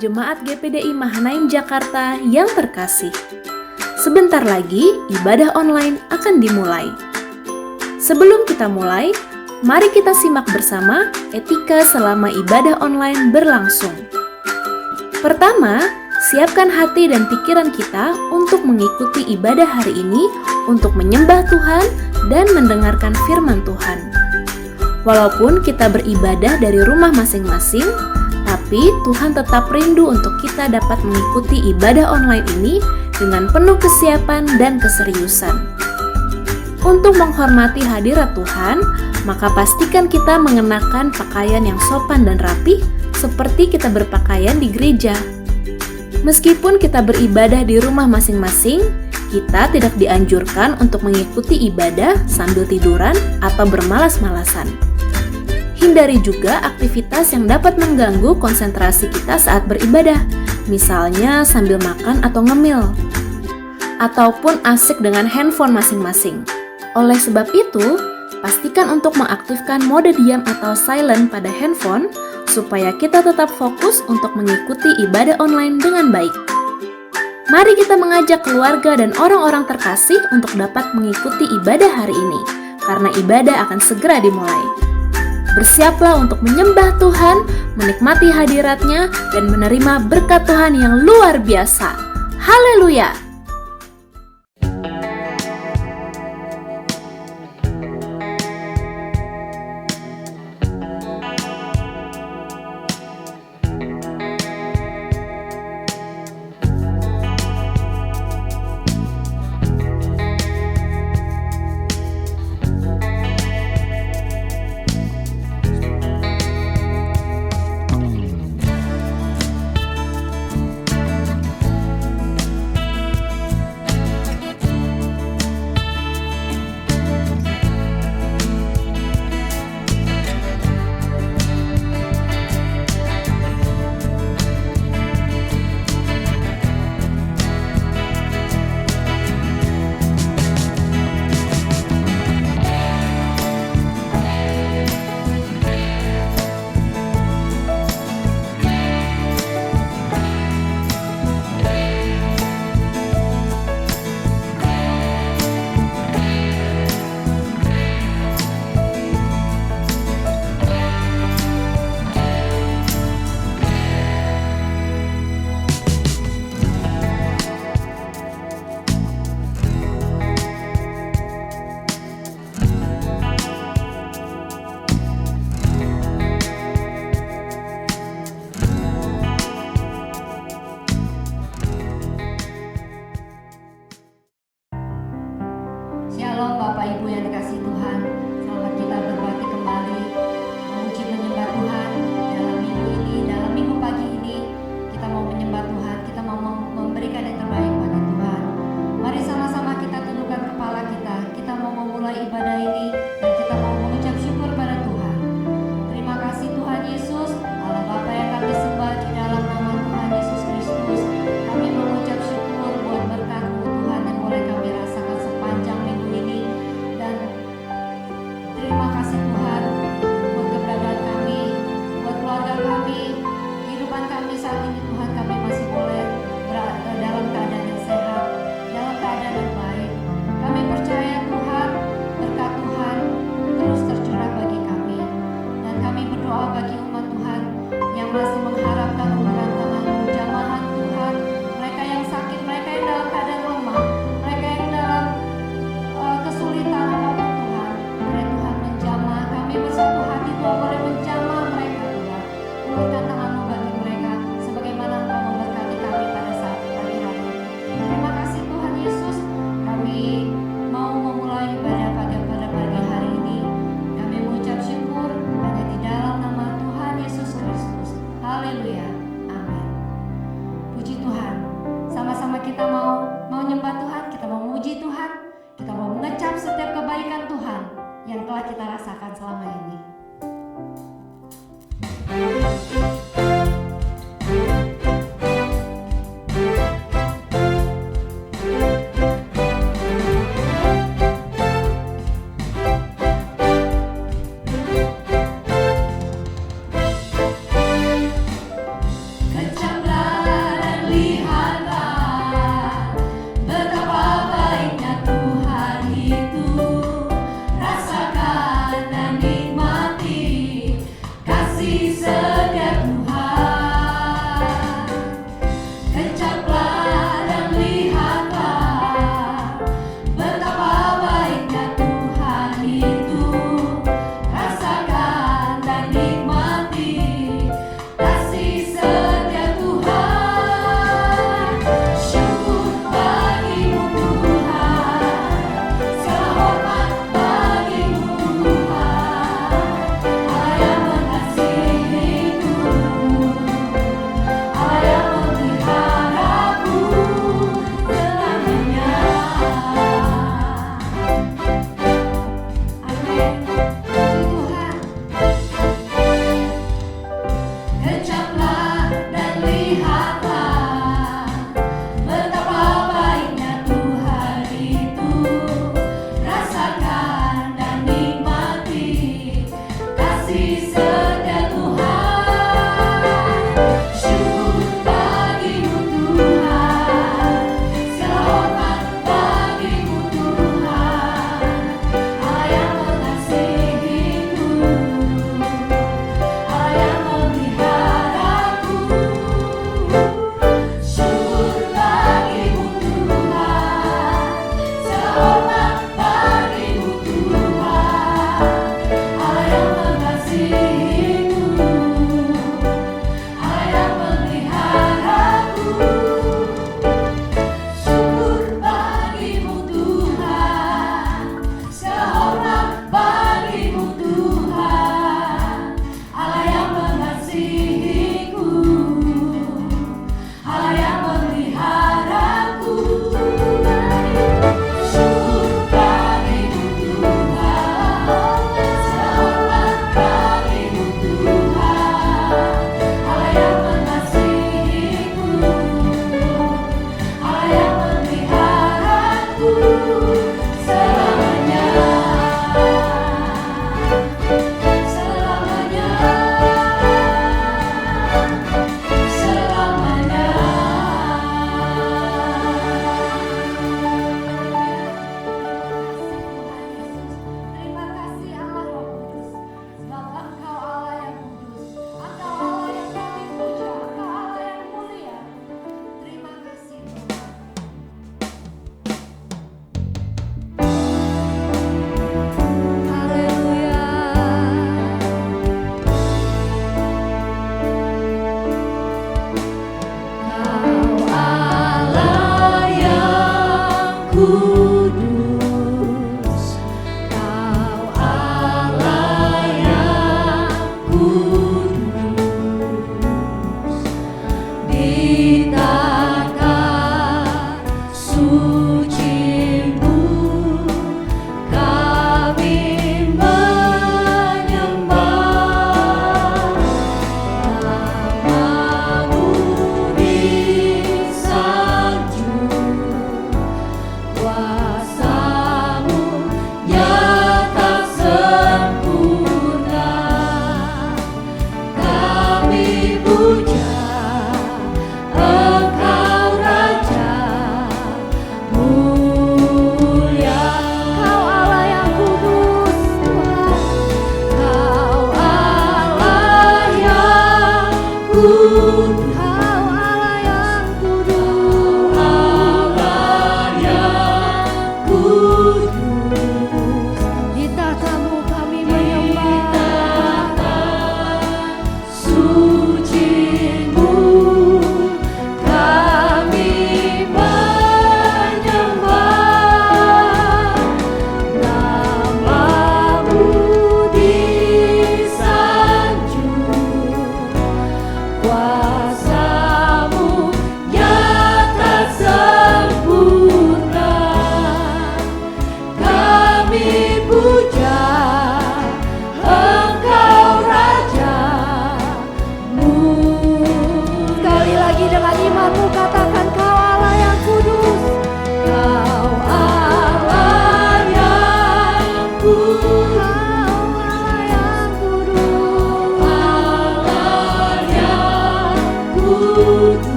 Jemaat GPDI Mahanaim Jakarta yang terkasih. Sebentar lagi ibadah online akan dimulai. Sebelum kita mulai, mari kita simak bersama etika selama ibadah online berlangsung. Pertama, siapkan hati dan pikiran kita untuk mengikuti ibadah hari ini untuk menyembah Tuhan dan mendengarkan firman Tuhan. Walaupun kita beribadah dari rumah masing-masing, tapi Tuhan tetap rindu untuk kita dapat mengikuti ibadah online ini dengan penuh kesiapan dan keseriusan. Untuk menghormati hadirat Tuhan, maka pastikan kita mengenakan pakaian yang sopan dan rapi seperti kita berpakaian di gereja. Meskipun kita beribadah di rumah masing-masing, kita tidak dianjurkan untuk mengikuti ibadah sambil tiduran atau bermalas-malasan. Hindari juga aktivitas yang dapat mengganggu konsentrasi kita saat beribadah, misalnya sambil makan atau ngemil, ataupun asik dengan handphone masing-masing. Oleh sebab itu, pastikan untuk mengaktifkan mode diam atau silent pada handphone, supaya kita tetap fokus untuk mengikuti ibadah online dengan baik. Mari kita mengajak keluarga dan orang-orang terkasih untuk dapat mengikuti ibadah hari ini, karena ibadah akan segera dimulai. Bersiaplah untuk menyembah Tuhan, menikmati hadirat-Nya, dan menerima berkat Tuhan yang luar biasa. Haleluya! Shalom Bapak Ibu yang dikasihi Tuhan. Selamat kita berbakti kembali, memuji menyembah Tuhan dalam minggu ini, dalam minggu pagi ini. Kita mau menyembah Tuhan, kita mau memberikan yang terbaik bagi Tuhan. Mari sama-sama kita tundukkan kepala kita. Kita mau memulai ibadah ini dan kita mau mengucap syukur pada Tuhan. Terima kasih Tuhan Yesus, Allah Bapa yang kami sembah di dalam nama Tuhan Yesus Kristus. Kami mengucap syukur buat berkat-Mu Tuhan yang boleh kami rasakan sepanjang minggu ini. Dan terima kasih Tuhan buat keberadaan kami, buat keluarga kami, kehidupan kami saat ini Tuhan. Kami masih boleh berada dalam keadaan yang sehat, dalam keadaan yang baik. Kami percaya Tuhan, berkat Tuhan terus tercurah bagi kami. Dan kami berdoa bagi umat Tuhan yang masih mengharapkan uluran tangan-Mu, jamahan Tuhan, mereka yang sakit, mereka yang dalam keadaan lemah, mereka yang dalam kesulitan apapun Tuhan. Boleh Tuhan menjamah, kami bersatu hati Tuhan boleh menjamah mereka Tuhan. Ulurkan tangan-Mu bagi mereka, sebagaimana Engkau memberkati kami pada saat pagi hari ini. Terima kasih Tuhan Yesus, kami mau memulai ibadah pada pagi hari ini. Kami mengucap syukur hanya di dalam nama Tuhan Yesus Kristus. Haleluya, amin. Puji Tuhan. Sama-sama kita mau nyembah Tuhan, kita mau memuji Tuhan, kita mau mengecap setiap kebaikan Tuhan yang telah kita rasakan selama ini. Kecaplah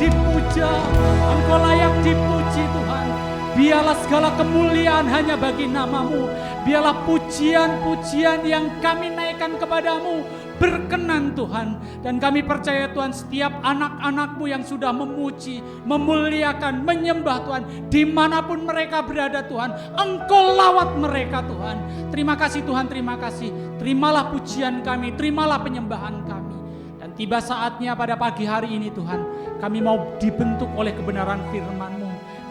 dipuja, Engkau layak dipuji Tuhan. Biarlah segala kemuliaan hanya bagi nama-Mu. Biarlah pujian-pujian yang kami naikkan kepadamu berkenan Tuhan. Dan kami percaya Tuhan, setiap anak-anak-Mu yang sudah memuji, memuliakan, menyembah Tuhan, dimanapun mereka berada Tuhan, Engkau lawat mereka Tuhan. Terima kasih Tuhan, terima kasih. Terimalah pujian kami, terimalah penyembahan kami. Dan tiba saatnya pada pagi hari ini Tuhan, kami mau dibentuk oleh kebenaran firman-Mu.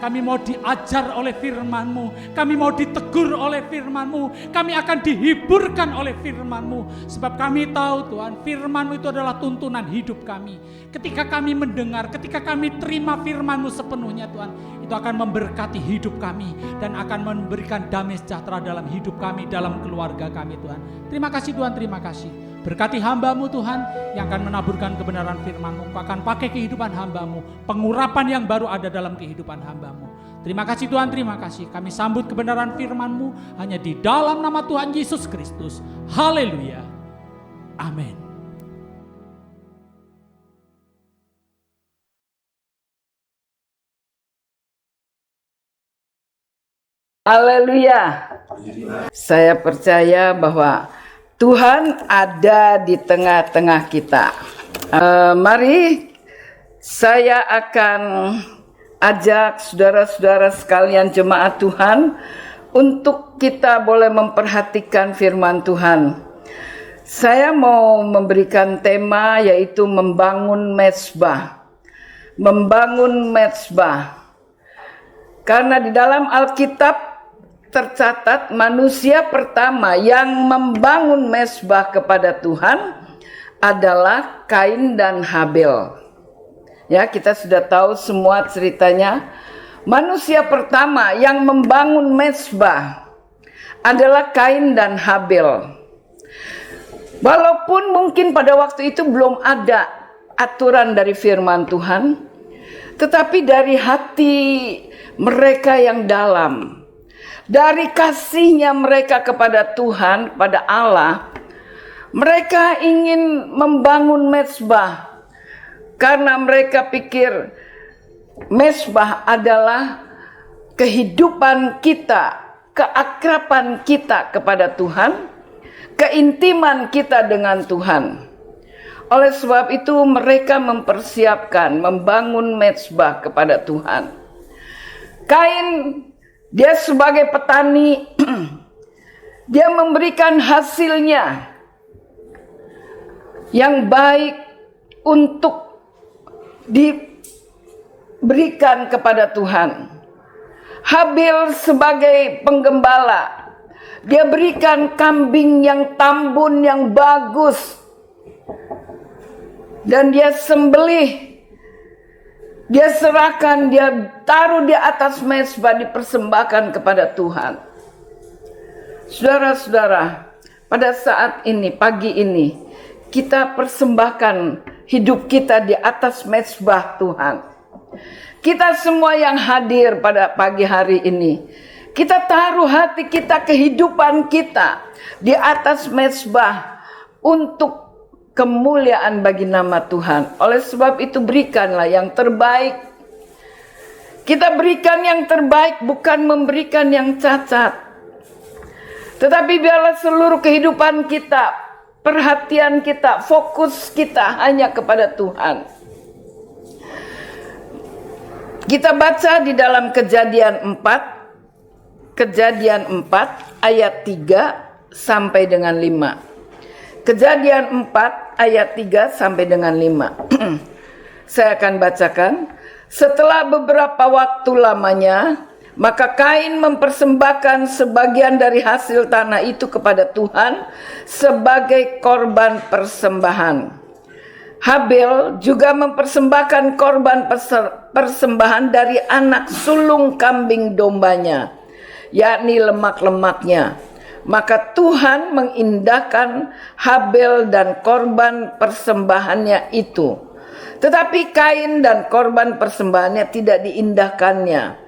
Kami mau diajar oleh firman-Mu. Kami mau ditegur oleh firman-Mu. Kami akan dihiburkan oleh firman-Mu. Sebab kami tahu Tuhan, firman-Mu itu adalah tuntunan hidup kami. Ketika kami mendengar, ketika kami terima firman-Mu sepenuhnya Tuhan, itu akan memberkati hidup kami. Dan akan memberikan damai sejahtera dalam hidup kami, dalam keluarga kami Tuhan. Terima kasih Tuhan, terima kasih. Berkati hamba-Mu Tuhan yang akan menaburkan kebenaran firman-Mu. Engkau akan pakai kehidupan hamba-Mu. Pengurapan yang baru ada dalam kehidupan hamba-Mu. Terima kasih Tuhan, terima kasih. Kami sambut kebenaran firman-Mu hanya di dalam nama Tuhan Yesus Kristus. Haleluya. Amin. Haleluya. Saya percaya bahwa Tuhan ada di tengah-tengah kita. Mari saya akan ajak saudara-saudara sekalian jemaat Tuhan untuk kita boleh memperhatikan firman Tuhan. Saya mau memberikan tema yaitu membangun mezbah. Membangun mezbah. Karena di dalam Alkitab tercatat manusia pertama yang membangun mezbah kepada Tuhan adalah Kain dan Habel. Ya, kita sudah tahu semua ceritanya. Manusia pertama yang membangun mezbah adalah Kain dan Habel. Walaupun mungkin pada waktu itu belum ada aturan dari firman Tuhan, tetapi dari hati mereka yang dalam, dari kasihnya mereka kepada Tuhan, pada Allah, mereka ingin membangun mezbah. Karena mereka pikir mezbah adalah kehidupan kita, keakraban kita kepada Tuhan, keintiman kita dengan Tuhan. Oleh sebab itu mereka mempersiapkan membangun mezbah kepada Tuhan. Kain, dia sebagai petani, dia memberikan hasilnya yang baik untuk diberikan kepada Tuhan. Habil sebagai penggembala, dia berikan kambing yang tambun yang bagus, dan dia sembelih. Dia serahkan, dia taruh di atas mezbah, dipersembahkan kepada Tuhan. Saudara-saudara, pada saat ini, pagi ini, kita persembahkan hidup kita di atas mezbah Tuhan. Kita semua yang hadir pada pagi hari ini, kita taruh hati kita, kehidupan kita di atas mezbah untuk kemuliaan bagi nama Tuhan. Oleh sebab itu berikanlah yang terbaik. Kita berikan yang terbaik, bukan memberikan yang cacat. Tetapi biarlah seluruh kehidupan kita, perhatian kita, fokus kita hanya kepada Tuhan. Kita baca di dalam Kejadian 4 ayat 3 sampai dengan 5. Kejadian 4 ayat 3 sampai dengan 5. Saya akan bacakan. Setelah beberapa waktu lamanya, maka Kain mempersembahkan sebagian dari hasil tanah itu kepada Tuhan sebagai korban persembahan. Habel juga mempersembahkan korban persembahan dari anak sulung kambing dombanya, yakni lemak-lemaknya. Maka Tuhan mengindahkan Habel dan korban persembahannya itu. Tetapi Kain dan korban persembahannya tidak diindahkannya.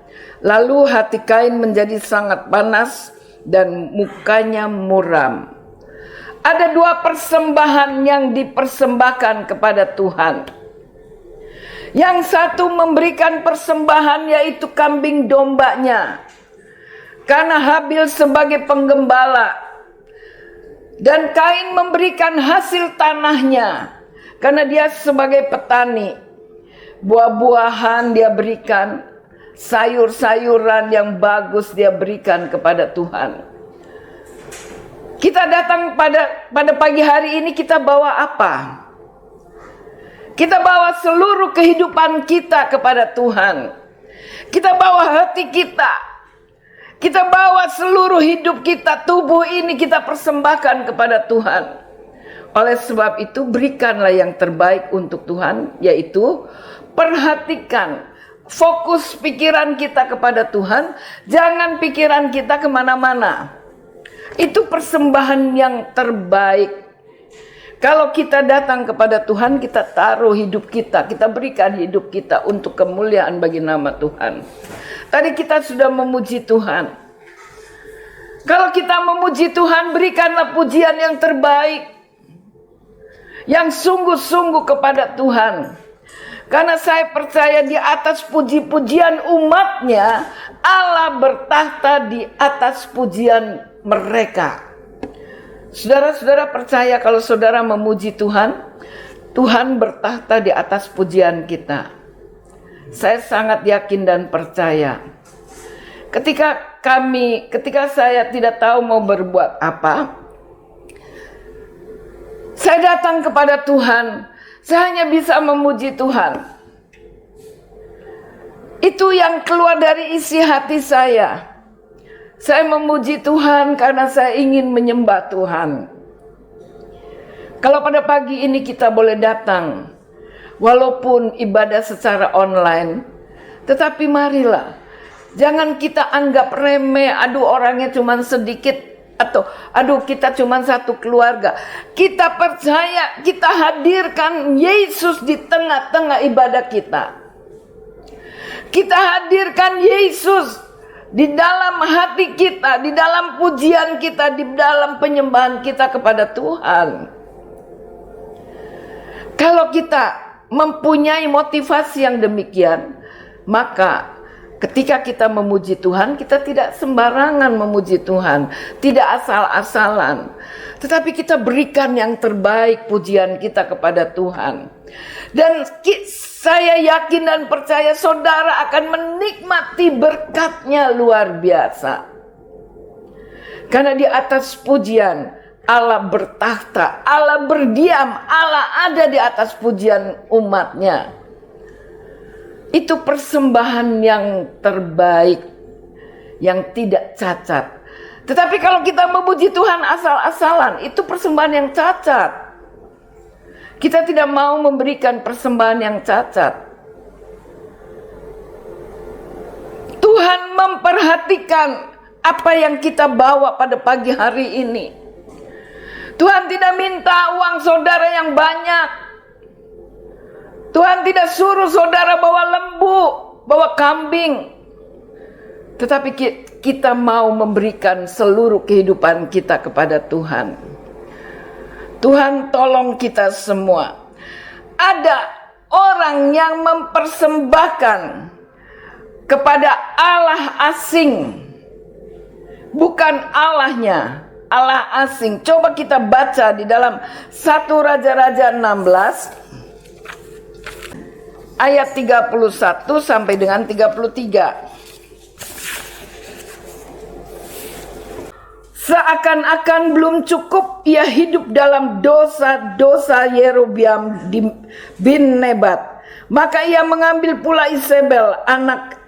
Lalu hati Kain menjadi sangat panas dan mukanya muram. Ada dua persembahan yang dipersembahkan kepada Tuhan. Yang satu memberikan persembahan yaitu kambing dombanya, karena Habil sebagai penggembala. Dan Kain memberikan hasil tanahnya, karena dia sebagai petani. Buah-buahan dia berikan, sayur-sayuran yang bagus dia berikan kepada Tuhan. Kita datang pada pagi hari ini, kita bawa apa? Kita bawa seluruh kehidupan kita kepada Tuhan. Kita bawa hati kita. Kita bawa seluruh hidup kita, tubuh ini kita persembahkan kepada Tuhan. Oleh sebab itu berikanlah yang terbaik untuk Tuhan, yaitu perhatikan, fokus pikiran kita kepada Tuhan. Jangan pikiran kita kemana-mana. Itu persembahan yang terbaik. Kalau kita datang kepada Tuhan, kita taruh hidup kita berikan hidup kita untuk kemuliaan bagi nama Tuhan. Tadi kita sudah memuji Tuhan. Kalau kita memuji Tuhan, berikanlah pujian yang terbaik, yang sungguh-sungguh kepada Tuhan. Karena saya percaya di atas puji-pujian umatnya, Allah bertahta di atas pujian mereka. Saudara-saudara percaya kalau saudara memuji Tuhan, Tuhan bertahta di atas pujian kita. Saya sangat yakin dan percaya. Ketika saya tidak tahu mau berbuat apa, saya datang kepada Tuhan, saya hanya bisa memuji Tuhan. Itu yang keluar dari isi hati saya. Saya memuji Tuhan karena saya ingin menyembah Tuhan. Kalau pada pagi ini kita boleh datang, walaupun ibadah secara online, tetapi marilah, jangan kita anggap remeh, aduh orangnya cuma sedikit, atau aduh kita cuma satu keluarga. Kita percaya, kita hadirkan Yesus di tengah-tengah ibadah kita. Kita hadirkan Yesus di dalam hati kita, di dalam pujian kita, di dalam penyembahan kita kepada Tuhan. Kalau kita mempunyai motivasi yang demikian, maka ketika kita memuji Tuhan, kita tidak sembarangan memuji Tuhan, tidak asal-asalan, tetapi kita berikan yang terbaik pujian kita kepada Tuhan. Dan saya yakin dan percaya saudara akan menikmati berkatnya luar biasa. Karena di atas pujian Allah bertahta, Allah berdiam, Allah ada di atas pujian umatnya. Itu persembahan yang terbaik, yang tidak cacat. Tetapi kalau kita memuji Tuhan asal-asalan, itu persembahan yang cacat. Kita tidak mau memberikan persembahan yang cacat. Tuhan memperhatikan apa yang kita bawa pada pagi hari ini. Tuhan tidak minta uang saudara yang banyak. Tuhan tidak suruh saudara bawa lembu, bawa kambing. Tetapi kita mau memberikan seluruh kehidupan kita kepada Tuhan. Tuhan tolong kita semua. Ada orang yang mempersembahkan kepada Allah asing, bukan Allahnya, Allah asing. Coba kita baca di dalam 1 Raja-Raja 16 ayat 31 sampai dengan 33. Seakan-akan belum cukup ia hidup dalam dosa-dosa Yerobeam bin Nebat. Maka ia mengambil pula Isabel, anak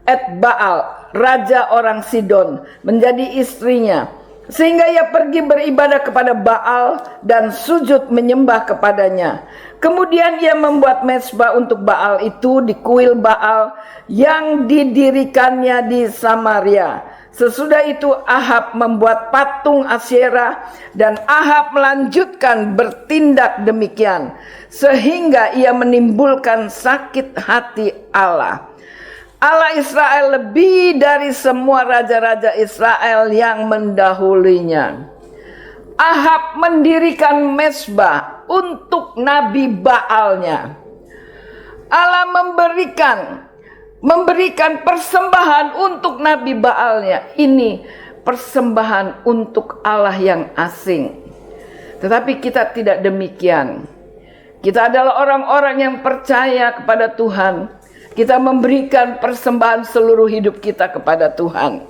Etbaal, raja orang Sidon, menjadi istrinya. Sehingga ia pergi beribadah kepada Baal dan sujud menyembah kepadanya. Kemudian ia membuat mezbah untuk Baal itu di kuil Baal yang didirikannya di Samaria. Sesudah itu Ahab membuat patung Asyera, dan Ahab melanjutkan bertindak demikian sehingga ia menimbulkan sakit hati Allah. Allah Israel lebih dari semua raja-raja Israel yang mendahulunya. Ahab mendirikan mezbah untuk nabi Baalnya. Allah memberikan persembahan untuk Nabi Baalnya. Ini persembahan untuk Allah yang asing. Tetapi kita tidak demikian. Kita adalah orang-orang yang percaya kepada Tuhan. Kita memberikan persembahan seluruh hidup kita kepada Tuhan.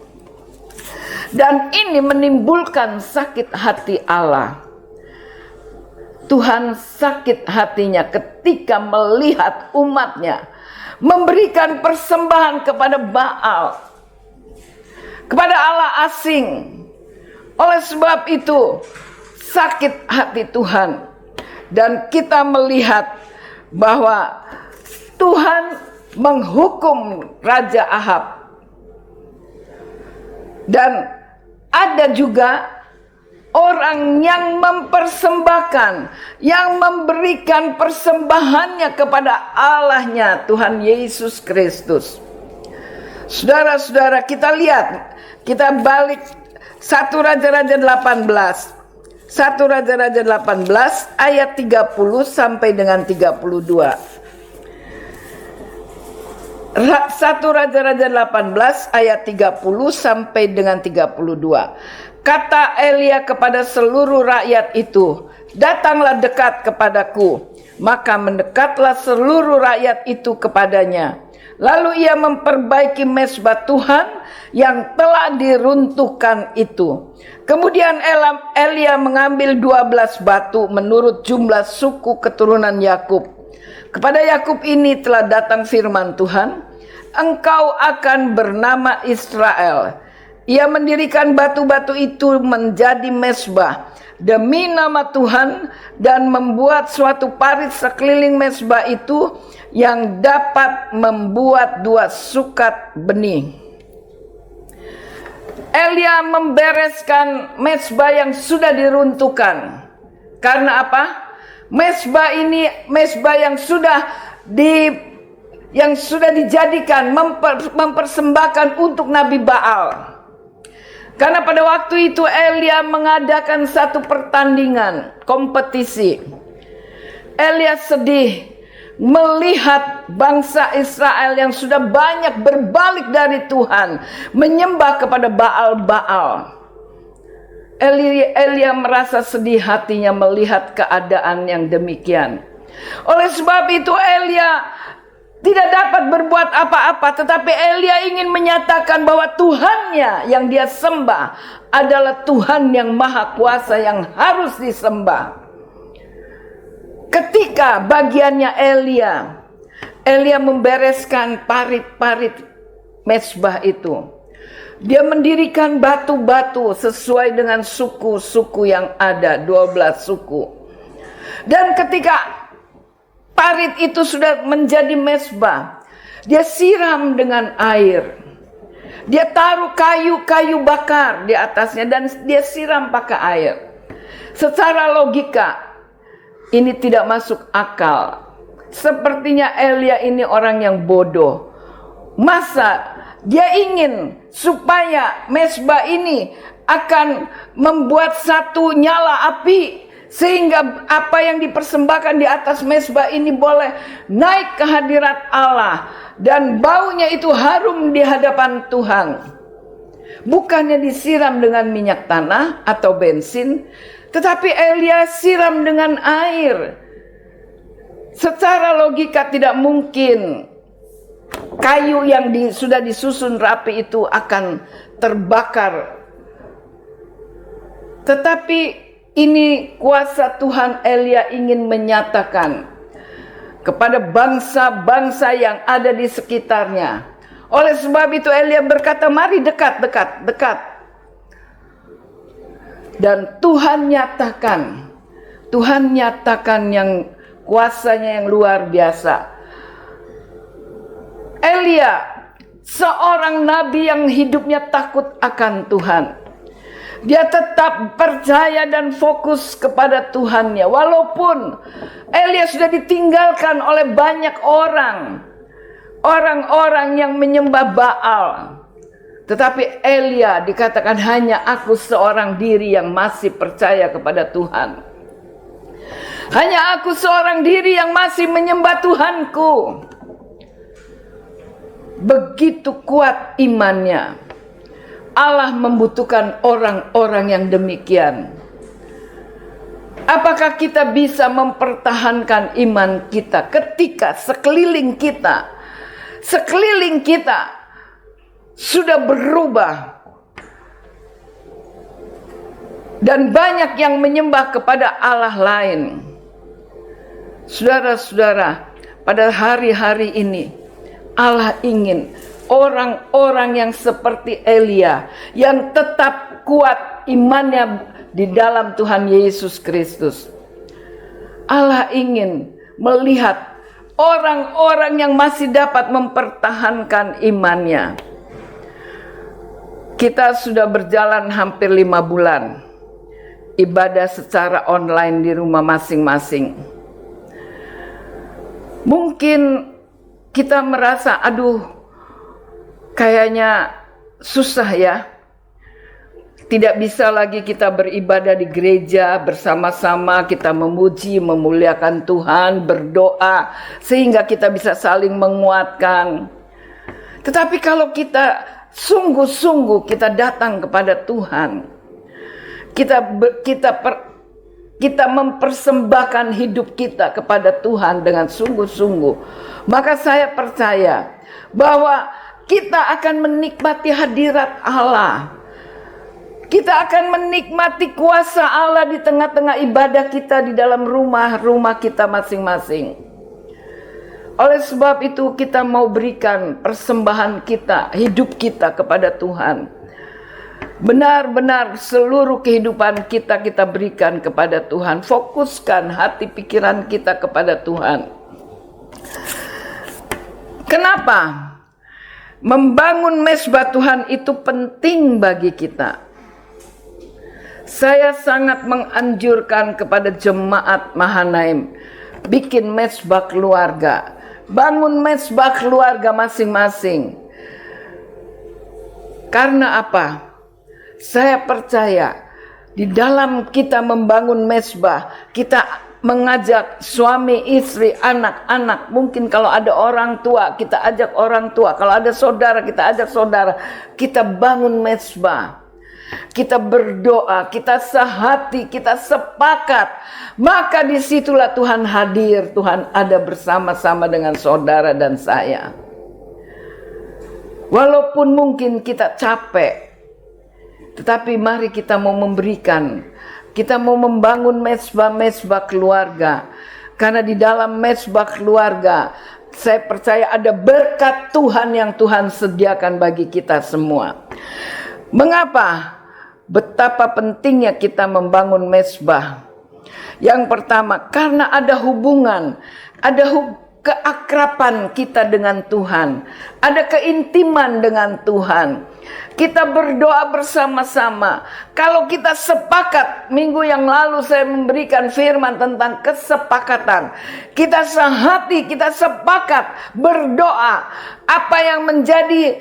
Dan ini menimbulkan sakit hati Allah. Tuhan sakit hatinya ketika melihat umatnya memberikan persembahan kepada Baal, kepada Allah asing. Oleh sebab itu sakit hati Tuhan. Dan kita melihat bahwa Tuhan menghukum Raja Ahab. Dan ada juga orang yang mempersembahkan, yang memberikan persembahannya kepada Allahnya, Tuhan Yesus Kristus. Saudara-saudara, kita lihat, kita balik 1 Raja-Raja 18. 1 Raja-Raja 18 ayat 30 sampai dengan 32. 1 Raja-Raja 18 ayat 30 sampai dengan 32. Kata Elia kepada seluruh rakyat itu, datanglah dekat kepadaku. Maka mendekatlah seluruh rakyat itu kepadanya. Lalu ia memperbaiki mezbah Tuhan yang telah diruntuhkan itu. Kemudian Elia mengambil 12 batu menurut jumlah suku keturunan Yakub. Kepada Yakub ini telah datang firman Tuhan, engkau akan bernama Israel. Ia mendirikan batu-batu itu menjadi mezbah demi nama Tuhan dan membuat suatu parit sekeliling mezbah itu yang dapat membuat 2 sukat benih. Elia membereskan mezbah yang sudah diruntuhkan. Karena apa? Mezbah ini mezbah yang sudah dijadikan mempersembahkan untuk Nabi Baal. Karena pada waktu itu Elia mengadakan satu pertandingan kompetisi. Elia sedih melihat bangsa Israel yang sudah banyak berbalik dari Tuhan, menyembah kepada Baal-Baal. Elia merasa sedih hatinya melihat keadaan yang demikian. Oleh sebab itu Elia tidak dapat berbuat apa-apa, tetapi Elia ingin menyatakan bahwa Tuhannya yang dia sembah adalah Tuhan yang maha kuasa yang harus disembah. Ketika bagiannya Elia membereskan parit-parit mezbah itu. Dia mendirikan batu-batu sesuai dengan suku-suku yang ada, 12 suku. Dan ketika parit itu sudah menjadi mezbah, dia siram dengan air. Dia taruh kayu-kayu bakar di atasnya dan dia siram pakai air. Secara logika ini tidak masuk akal. Sepertinya Elia ini orang yang bodoh. Masa dia ingin supaya mezbah ini akan membuat satu nyala api, sehingga apa yang dipersembahkan di atas mezbah ini boleh naik ke hadirat Allah dan baunya itu harum di hadapan Tuhan. Bukannya disiram dengan minyak tanah atau bensin, tetapi Elia siram dengan air. Secara logika tidak mungkin kayu yang sudah disusun rapi itu akan terbakar. Tetapi ini kuasa Tuhan. Elia ingin menyatakan kepada bangsa-bangsa yang ada di sekitarnya. Oleh sebab itu Elia berkata, mari dekat. Dan Tuhan nyatakan yang kuasanya yang luar biasa. Elia, seorang nabi yang hidupnya takut akan Tuhan. Dia tetap percaya dan fokus kepada Tuhannya. Walaupun Elia sudah ditinggalkan oleh banyak orang-orang yang menyembah Baal. Tetapi Elia dikatakan hanya aku seorang diri yang masih percaya kepada Tuhan. Hanya aku seorang diri yang masih menyembah Tuhanku. begitu kuat imannya. Allah membutuhkan orang-orang yang demikian. Apakah kita bisa mempertahankan iman kita ketika sekeliling kita sudah berubah dan banyak yang menyembah kepada Allah lain? Saudara-saudara, pada hari-hari ini Allah ingin orang-orang yang seperti Elia, yang tetap kuat imannya di dalam Tuhan Yesus Kristus. Allah ingin melihat orang-orang yang masih dapat mempertahankan imannya. Kita sudah berjalan hampir 5 bulan ibadah secara online di rumah masing-masing. Mungkin kita merasa, aduh, kayaknya susah ya. Tidak bisa lagi kita beribadah di gereja bersama-sama, kita memuji, memuliakan Tuhan, berdoa, sehingga kita bisa saling menguatkan. Tetapi kalau kita sungguh-sungguh kita datang kepada Tuhan, kita mempersembahkan hidup kita kepada Tuhan dengan sungguh-sungguh, maka saya percaya bahwa kita akan menikmati hadirat Allah. Kita akan menikmati kuasa Allah di tengah-tengah ibadah kita di dalam rumah-rumah kita masing-masing. Oleh sebab itu kita mau berikan persembahan kita, hidup kita kepada Tuhan. Benar-benar seluruh kehidupan kita berikan kepada Tuhan. Fokuskan hati pikiran kita kepada Tuhan. Kenapa? Membangun mezbah Tuhan itu penting bagi kita. Saya sangat menganjurkan kepada jemaat Mahanaim, bikin mezbah keluarga, bangun mezbah keluarga masing-masing. Karena apa? Saya percaya di dalam kita membangun mezbah, kita mengajak suami, istri, anak-anak. Mungkin kalau ada orang tua, kita ajak orang tua. Kalau ada saudara, kita ajak saudara. Kita bangun mezbah. Kita berdoa, kita sehati, kita sepakat. Maka disitulah Tuhan hadir, Tuhan ada bersama-sama dengan saudara dan saya. Walaupun mungkin kita capek, tetapi mari kita mau memberikan. Kita mau membangun mezbah-mezbah keluarga. Karena di dalam mezbah keluarga, saya percaya ada berkat Tuhan yang Tuhan sediakan bagi kita semua. Mengapa? Betapa pentingnya kita membangun mezbah. Yang pertama, karena ada hubungan, ada keakraban kita dengan Tuhan, ada keintiman dengan Tuhan. Kita berdoa bersama-sama. Kalau kita sepakat, minggu yang lalu saya memberikan firman tentang kesepakatan. Kita sehati, kita sepakat berdoa. Apa yang menjadi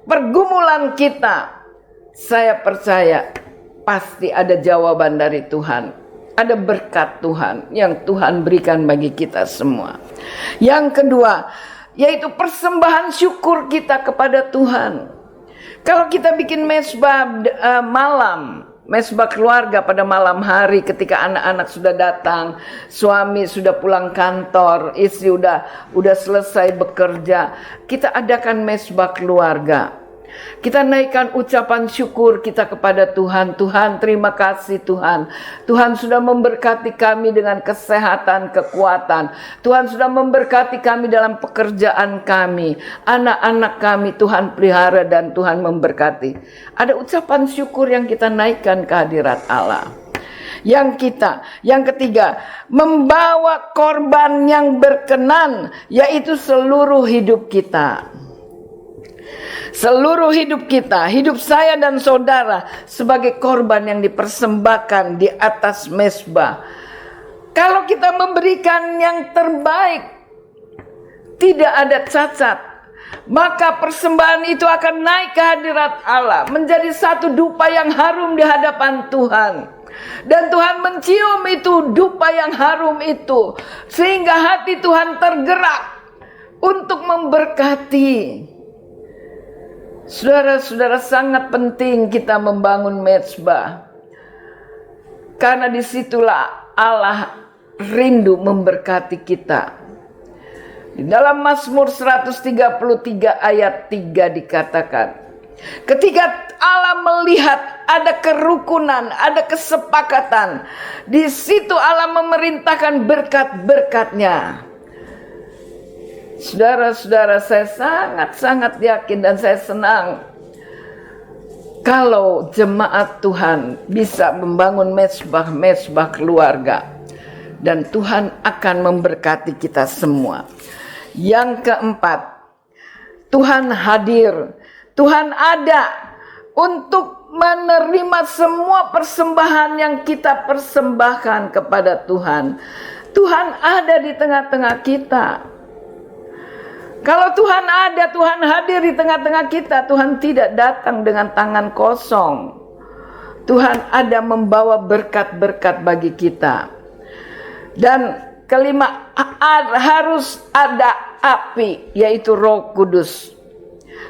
pergumulan kita, saya percaya pasti ada jawaban dari Tuhan. Ada berkat Tuhan yang Tuhan berikan bagi kita semua. Yang kedua, yaitu persembahan syukur kita kepada Tuhan. Kalau kita bikin mezbah malam, mezbah keluarga pada malam hari ketika anak-anak sudah datang, suami sudah pulang kantor, istri udah selesai bekerja, kita adakan mezbah keluarga. Kita naikkan ucapan syukur kita kepada Tuhan. Tuhan, terima kasih Tuhan. Tuhan sudah memberkati kami dengan kesehatan, kekuatan. Tuhan sudah memberkati kami dalam pekerjaan kami. Anak-anak kami Tuhan pelihara dan Tuhan memberkati. Ada ucapan syukur yang kita naikkan ke hadirat Allah. Yang ketiga, membawa korban yang berkenan, yaitu seluruh hidup kita. Seluruh hidup kita, hidup saya dan saudara sebagai korban yang dipersembahkan di atas mezbah. Kalau kita memberikan yang terbaik, tidak ada cacat, maka persembahan itu akan naik ke hadirat Allah, menjadi satu dupa yang harum di hadapan Tuhan. Dan Tuhan mencium itu dupa yang harum itu, sehingga hati Tuhan tergerak. untuk memberkati. Saudara-saudara, sangat penting kita membangun mezbah, karena disitulah Allah rindu memberkati kita. Di dalam Mazmur 133 ayat 3 dikatakan, ketika Allah melihat ada kerukunan, ada kesepakatan, di situ Allah memerintahkan berkat-berkatnya. Saudara-saudara, saya sangat-sangat yakin dan saya senang kalau jemaat Tuhan bisa membangun mezbah-mezbah keluarga, dan Tuhan akan memberkati kita semua. Yang keempat, Tuhan hadir. Tuhan ada untuk menerima semua persembahan yang kita persembahkan kepada Tuhan. Tuhan ada di tengah-tengah kita. Kalau Tuhan ada, Tuhan hadir di tengah-tengah kita, Tuhan tidak datang dengan tangan kosong. Tuhan ada membawa berkat-berkat bagi kita. Dan kelima, harus ada api, yaitu Roh Kudus.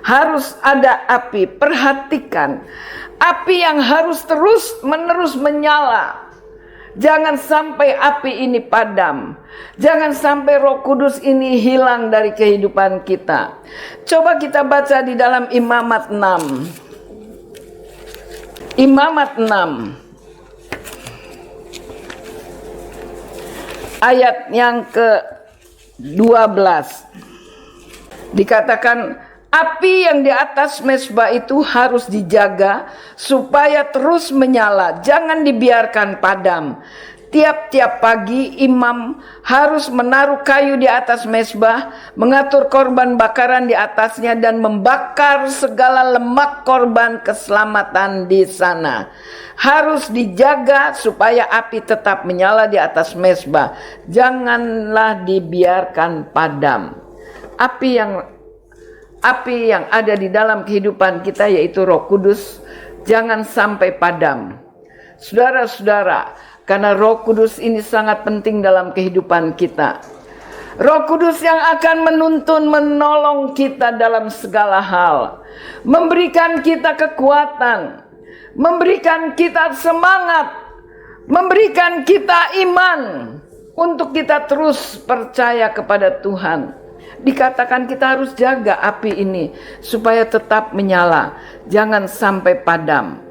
Harus ada api. Perhatikan, api yang harus terus-menerus menyala. Jangan sampai api ini padam. Jangan sampai Roh Kudus ini hilang dari kehidupan kita. Coba kita baca di dalam Imamat 6. Imamat 6. Ayat yang ke-12. Dikatakan, api yang di atas mezbah itu harus dijaga supaya terus menyala, jangan dibiarkan padam. Tiap-tiap pagi imam harus menaruh kayu di atas mezbah, mengatur korban bakaran di atasnya, dan membakar segala lemak korban keselamatan di sana. Harus dijaga supaya api tetap menyala di atas mezbah. Janganlah dibiarkan padam. Api yang ada di dalam kehidupan kita, yaitu Roh Kudus, jangan sampai padam. Saudara-saudara, karena Roh Kudus ini sangat penting dalam kehidupan kita. Roh Kudus yang akan menuntun, menolong kita dalam segala hal, memberikan kita kekuatan, memberikan kita semangat, memberikan kita iman untuk kita terus percaya kepada Tuhan. Dikatakan kita harus jaga api ini supaya tetap menyala, jangan sampai padam.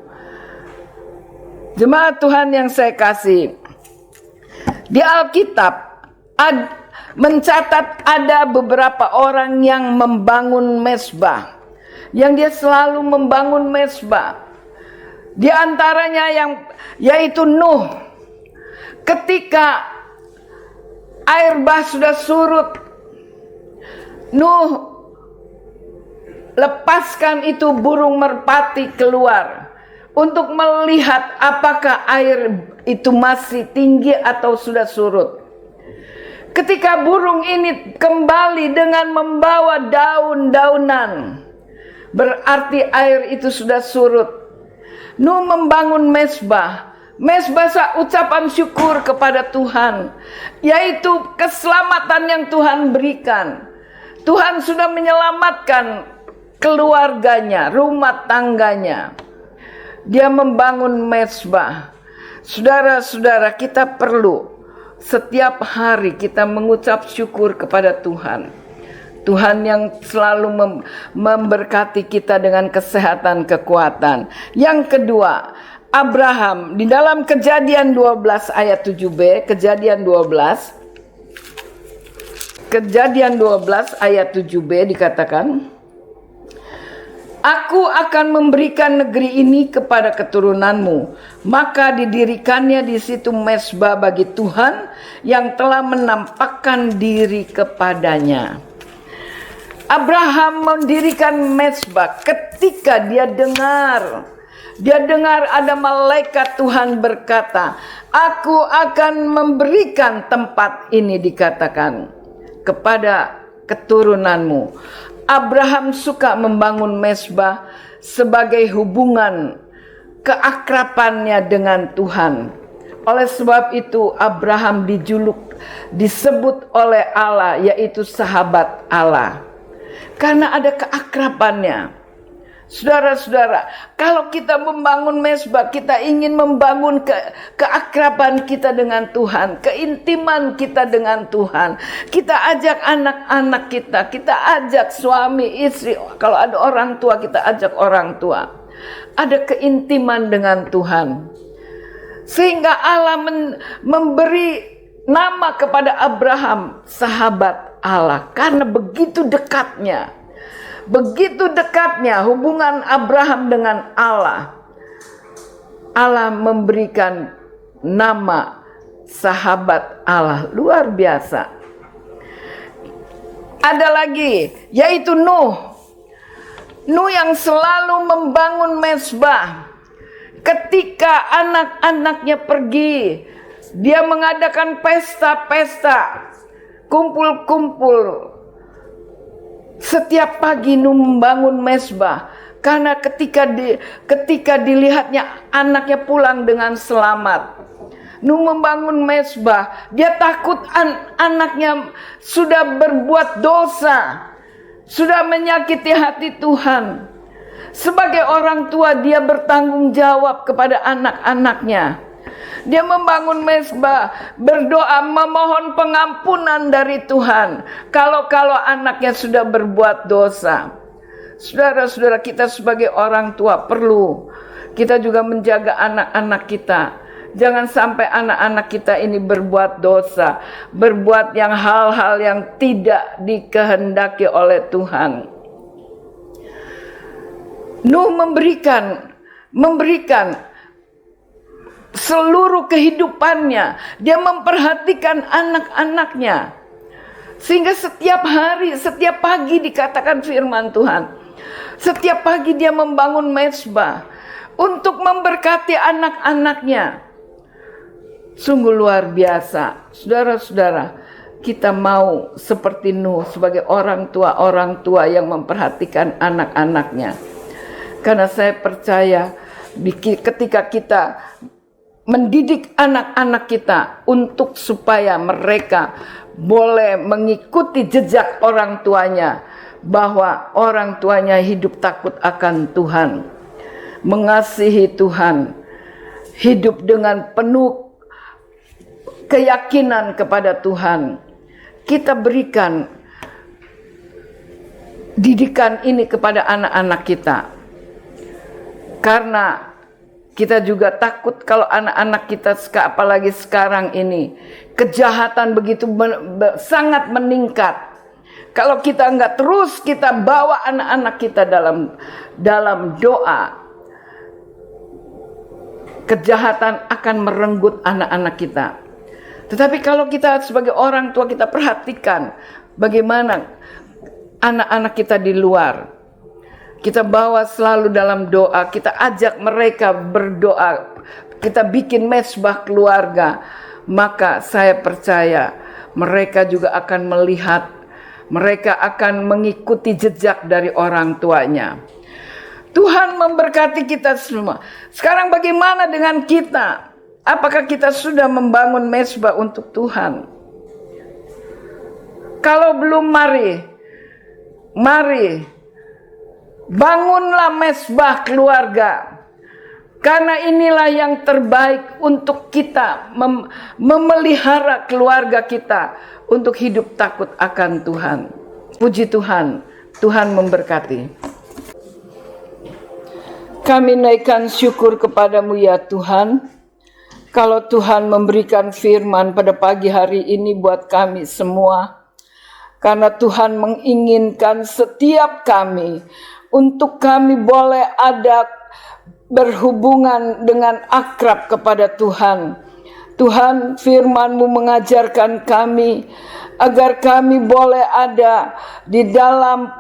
Jemaat Tuhan yang saya kasih, di Alkitab mencatat ada beberapa orang yang membangun mezbah, yang dia selalu membangun mezbah. Di antaranya yaitu Nuh. Ketika air bah sudah surut, Nuh lepaskan itu burung merpati keluar untuk melihat apakah air itu masih tinggi atau sudah surut. Ketika burung ini kembali dengan membawa daun-daunan, berarti air itu sudah surut. Nuh membangun mezbah. Mezbah ucapan syukur kepada Tuhan, yaitu keselamatan yang Tuhan berikan. Tuhan sudah menyelamatkan keluarganya, rumah tangganya. Dia membangun mezbah. Saudara-saudara, kita perlu setiap hari kita mengucap syukur kepada Tuhan. Tuhan yang selalu memberkati kita dengan kesehatan, kekuatan. Yang kedua, Abraham di dalam Kejadian 12 ayat 7b, Kejadian 12 ayat 7b dikatakan, Aku akan memberikan negeri ini kepada keturunanmu, maka didirikannya di situ mezbah bagi Tuhan yang telah menampakkan diri kepadanya. Abraham mendirikan mezbah ketika dia dengar ada malaikat Tuhan berkata, Aku akan memberikan tempat ini, dikatakan, kepada keturunanmu. Abraham suka membangun mezbah sebagai hubungan keakrabannya dengan Tuhan. Oleh sebab itu Abraham disebut oleh Allah, yaitu sahabat Allah, karena ada keakrabannya. Saudara-saudara, kalau kita membangun mezbah, kita ingin membangun keakraban kita dengan Tuhan, keintiman kita dengan Tuhan. Kita ajak anak-anak kita ajak suami, istri, kalau ada orang tua kita ajak orang tua. Ada keintiman dengan Tuhan. Sehingga Allah memberi nama kepada Abraham, sahabat Allah, karena begitu dekatnya hubungan Abraham dengan Allah. Allah memberikan nama sahabat Allah, luar biasa. Ada lagi, yaitu Nuh yang selalu membangun mezbah. Ketika anak-anaknya pergi, dia mengadakan pesta-pesta, kumpul-kumpul. Setiap pagi Nuh membangun mezbah, karena ketika dilihatnya anaknya pulang dengan selamat, Nuh membangun mezbah. Dia takut anaknya sudah berbuat dosa, sudah menyakiti hati Tuhan. Sebagai orang tua, dia bertanggung jawab kepada anak-anaknya. Dia membangun mezbah, berdoa, memohon pengampunan dari Tuhan kalau anaknya sudah berbuat dosa. Saudara-saudara, kita sebagai orang tua perlu kita juga menjaga anak-anak kita. Jangan sampai anak-anak kita ini berbuat dosa, berbuat hal-hal yang tidak dikehendaki oleh Tuhan. Nuh memberikan seluruh kehidupannya, dia memperhatikan anak-anaknya. Sehingga setiap hari, setiap pagi dikatakan firman Tuhan, setiap pagi dia membangun mezbah untuk memberkati anak-anaknya. Sungguh luar biasa. Saudara-saudara, kita mau seperti Nuh sebagai orang tua yang memperhatikan anak-anaknya. Karena saya percaya ketika kita mendidik anak-anak kita untuk supaya mereka boleh mengikuti jejak orang tuanya, bahwa orang tuanya hidup takut akan Tuhan, mengasihi Tuhan, hidup dengan penuh keyakinan kepada Tuhan. Kita berikan didikan ini kepada anak-anak kita, karena kita juga takut kalau anak-anak kita, apalagi sekarang ini, kejahatan begitu sangat meningkat. Kalau kita nggak terus kita bawa anak-anak kita dalam doa, kejahatan akan merenggut anak-anak kita. Tetapi kalau kita sebagai orang tua, kita perhatikan bagaimana anak-anak kita di luar. Kita bawa selalu dalam doa, kita ajak mereka berdoa, kita bikin mezbah keluarga. Maka saya percaya mereka juga akan melihat, mereka akan mengikuti jejak dari orang tuanya. Tuhan memberkati kita semua. Sekarang bagaimana dengan kita? Apakah kita sudah membangun mezbah untuk Tuhan? Kalau belum, mari bangunlah mezbah keluarga. Karena inilah yang terbaik untuk kita memelihara keluarga kita untuk hidup takut akan Tuhan. Puji Tuhan, Tuhan memberkati. Kami naikkan syukur kepadamu ya Tuhan. Kalau Tuhan memberikan firman pada pagi hari ini buat kami semua. Karena Tuhan menginginkan setiap kami, untuk kami boleh ada berhubungan dengan akrab kepada Tuhan. Tuhan, firman-Mu mengajarkan kami agar kami boleh ada di dalam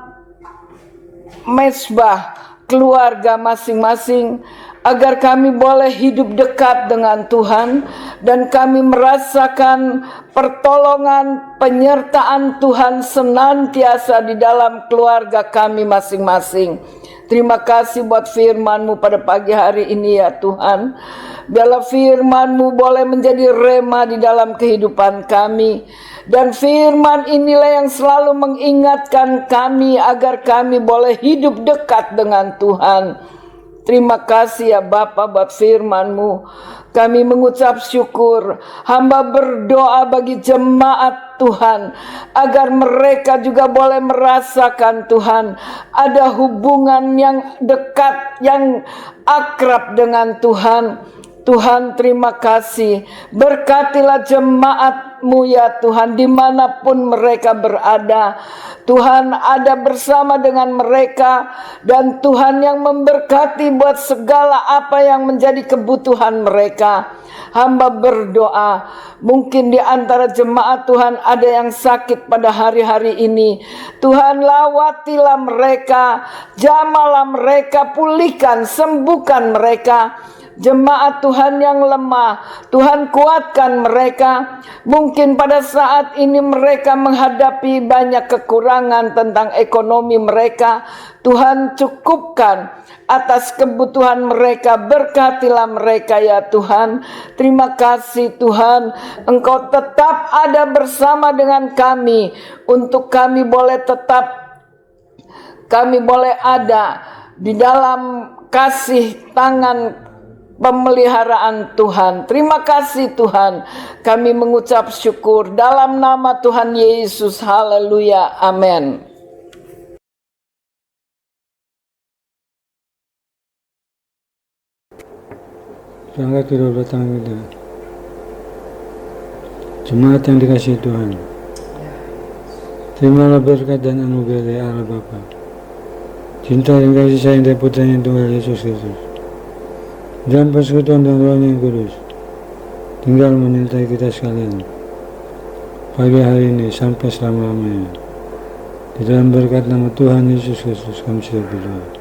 mezbah keluarga masing-masing, agar kami boleh hidup dekat dengan Tuhan dan kami merasakan pertolongan, penyertaan Tuhan senantiasa di dalam keluarga kami masing-masing. Terima kasih buat firman-Mu pada pagi hari ini ya Tuhan. Biarlah firman-Mu boleh menjadi rema di dalam kehidupan kami. Dan firman inilah yang selalu mengingatkan kami agar kami boleh hidup dekat dengan Tuhan. Terima kasih ya Bapa buat firman-Mu. Kami mengucap syukur. Hamba berdoa bagi jemaat Tuhan, agar mereka juga boleh merasakan Tuhan, ada hubungan yang dekat, yang akrab dengan Tuhan. Tuhan, terima kasih. Berkatilah jemaat-Mu ya Tuhan, dimanapun mereka berada. Tuhan ada bersama dengan mereka, dan Tuhan yang memberkati buat segala apa yang menjadi kebutuhan mereka. Hamba berdoa, mungkin di antara jemaat Tuhan ada yang sakit pada hari-hari ini. Tuhan, lawatilah mereka, jamalah mereka, pulihkan, sembuhkan mereka. Jemaat Tuhan yang lemah, Tuhan kuatkan mereka. Mungkin pada saat ini mereka menghadapi banyak kekurangan tentang ekonomi mereka. Tuhan cukupkan atas kebutuhan mereka, berkatilah mereka ya Tuhan. Terima kasih Tuhan, Engkau tetap ada bersama dengan kami, untuk kami boleh ada di dalam kasih tangan pemeliharaan Tuhan. Terima kasih Tuhan. Kami mengucap syukur dalam nama Tuhan Yesus. Haleluya. Amin. Angkat kedua tangan kita. Jemaat yang dikasihi Tuhan, terimalah berkat dan anugerah dari Allah Bapa, cinta dan kasih sayang dari Putranya Tuhan Yesus Kristus, dan persekutuan dan Roh yang Kudus tinggal menyertai kita sekalian pagi hari ini sampai selama-lamanya. Di dalam berkat nama Tuhan Yesus Kristus kami sudah berdoa.